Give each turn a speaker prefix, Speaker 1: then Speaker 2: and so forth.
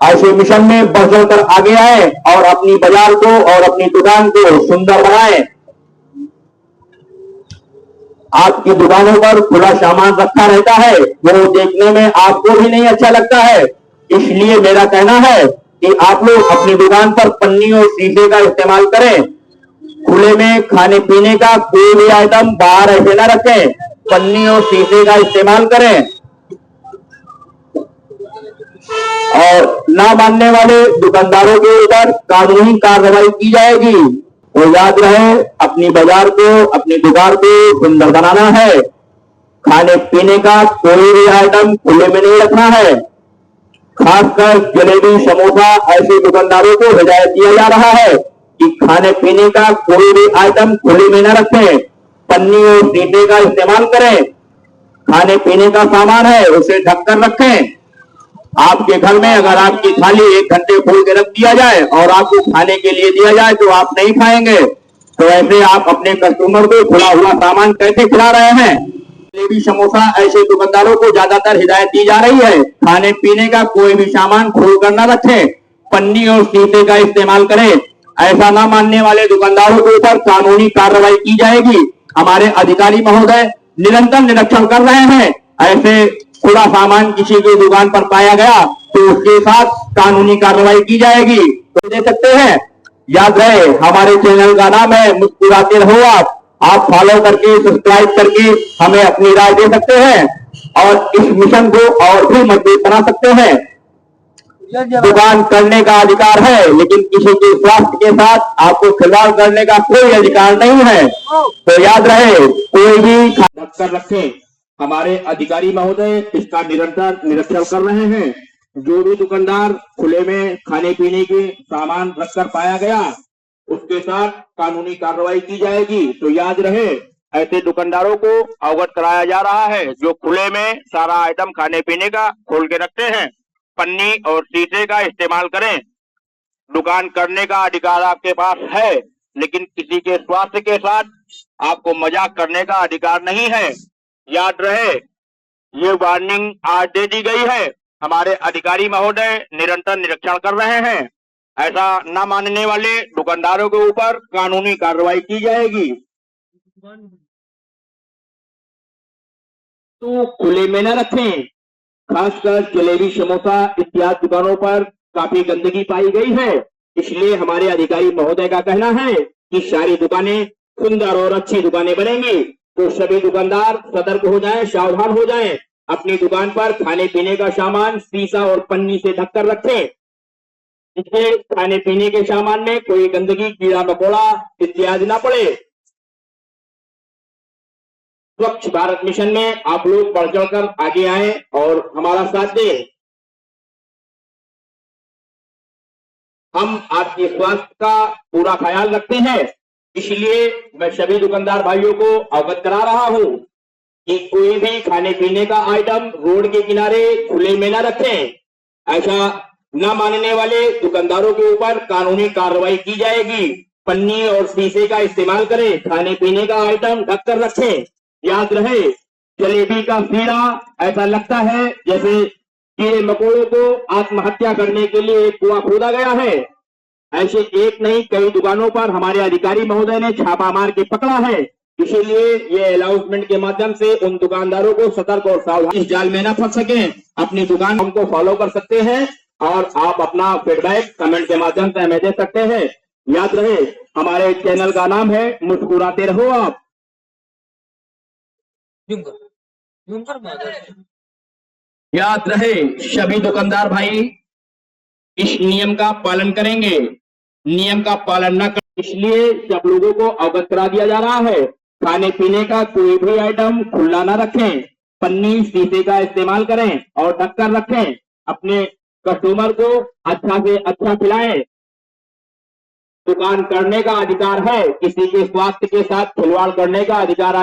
Speaker 1: ऐसे मिशन में बढ़ चढ़कर आगे आए और अपनी बाजार को और अपनी दुकान को सुंदर बनाएं। आपकी दुकानों पर खुला सामान रखा रहता है, वो देखने में आपको भी नहीं अच्छा लगता है। इसलिए मेरा कहना है कि आप लोग अपनी दुकान पर पन्नी और शीशे का इस्तेमाल करें। खुले में खाने पीने का कोई भी आइटम बाहर ऐसे ना रखें, पन्नी और शीशे का इस्तेमाल करें। और ना मानने वाले दुकानदारों के ऊपर कानूनी कार्रवाई की जाएगी। वो याद रहे, अपनी बाजार को, अपनी दुकान को सुंदर बनाना है। खाने पीने का कोई भी आइटम खुले में नहीं रखना है। खासकर जलेबी समोसा ऐसे दुकानदारों को हिदायत दिया जा रहा है कि खाने पीने का कोई भी आइटम खुले में न रखें, पन्नी और शीशे का इस्तेमाल करें। खाने पीने का सामान है उसे ढककर रखें। आपके घर में अगर आपकी थाली 1 घंटे खोल के रख दिया जाए और आपको खाने के लिए दिया जाए तो आप नहीं खाएंगे, तो ऐसे आप अपने कस्टमर को खुला हुआ सामान कैसे खिला रहे हैं। जलेबी समोसा ऐसे दुकानदारों को ज्यादातर हिदायत दी जा रही है, खाने पीने का कोई भी सामान खोल कर न रखें, पन्नी और शीशे का इस्तेमाल करें। ऐसा न मानने वाले दुकानदारों के ऊपर कानूनी कार्रवाई की जाएगी। हमारे अधिकारी महोदय निरंतर निरीक्षण कर रहे हैं। ऐसे खुला सामान किसी की दुकान पर पाया गया तो उसके साथ कानूनी कार्रवाई की जाएगी। तो दे सकते हैं, याद रहे हमारे चैनल का नाम है मुस्कुराते रहो आप फॉलो करके सब्सक्राइब करके हमें अपनी राय दे सकते हैं और इस मिशन को और भी मजबूत बना सकते हैं। दुकान करने का अधिकार है, लेकिन किसी के स्वास्थ्य के साथ आपको खिलवाड़ करने का कोई अधिकार नहीं है। तो याद रहे, कोई भी ढककर रखें। हमारे अधिकारी महोदय इसका निरंतर निरीक्षण कर रहे हैं। जो भी दुकानदार खुले में खाने पीने के सामान रखकर पाया गया उसके साथ कानूनी कार्रवाई की जाएगी। तो याद रहे, ऐसे दुकानदारों को अवगत कराया जा रहा है जो खुले में सारा आइटम खाने पीने का खोल के रखते हैं, पन्नी और शीशे का इस्तेमाल करें। दुकान करने का अधिकार आपके पास है, लेकिन किसी के स्वास्थ्य के साथ आपको मजाक करने का अधिकार नहीं है। याद रहे, ये वार्निंग आज दे दी गई है। हमारे अधिकारी महोदय निरंतर निरीक्षण कर रहे हैं। ऐसा न मानने वाले दुकानदारों के ऊपर कानूनी कार्रवाई की जाएगी। तो खुले में न रखें। खासकर जलेबी समोसा इत्यादि दुकानों पर काफी गंदगी पाई गई है। इसलिए हमारे अधिकारी महोदय का कहना है कि सारी दुकानें सुंदर और अच्छी दुकानें बनेंगी। तो सभी दुकानदार सतर्क हो जाएं, सावधान हो जाएं। अपनी दुकान पर खाने पीने का सामान शीशा और पन्नी से ढककर रखें, जिससे खाने पीने के सामान में कोई गंदगी, कीड़ा मकोड़ा इत्यादि ना पड़े। स्वच्छ भारत मिशन में आप लोग बढ़ चढ़कर आगे आए और हमारा साथ दें। हम आपके स्वास्थ्य का पूरा ख्याल रखते हैं, इसलिए मैं सभी दुकानदार भाइयों को अवगत करा रहा हूं कि कोई भी खाने पीने का आइटम रोड के किनारे खुले में न रखें। ऐसा न मानने वाले दुकानदारों के ऊपर कानूनी कार्रवाई की जाएगी। पन्नी और शीशे का इस्तेमाल करें, खाने पीने का आइटम ढककर रखें। याद रहे, जलेबी का शीरा ऐसा लगता है जैसे कीड़े मकोड़ों को आत्महत्या करने के लिए कुआं खोदा गया है। ऐसे एक नहीं कई दुकानों पर हमारे अधिकारी महोदय ने छापा मार के पकड़ा है। इसीलिए ये अनाउंसमेंट के माध्यम से उन दुकानदारों को सतर्क और सावधान इस जाल में न फंस सके। अपनी दुकान हमको फॉलो कर सकते हैं और आप अपना फीडबैक कमेंट के माध्यम से हमें दे सकते हैं। याद रहे, हमारे चैनल का नाम है मुस्कुराते रहो आप। याद रहे, सभी दुकानदार भाई इस नियम का पालन करेंगे। नियम का पालन न कर, इसलिए सब लोगों को अवगत करा दिया जा रहा है। खाने पीने का कोई भी आइटम खुला ना रखें, पन्नी शीशे का इस्तेमाल करें और ढककर रखें। अपने कस्टमर को अच्छा से अच्छा खिलाएं। दुकान करने का अधिकार है, किसी के स्वास्थ्य के साथ खिलवाड़ करने का अधिकार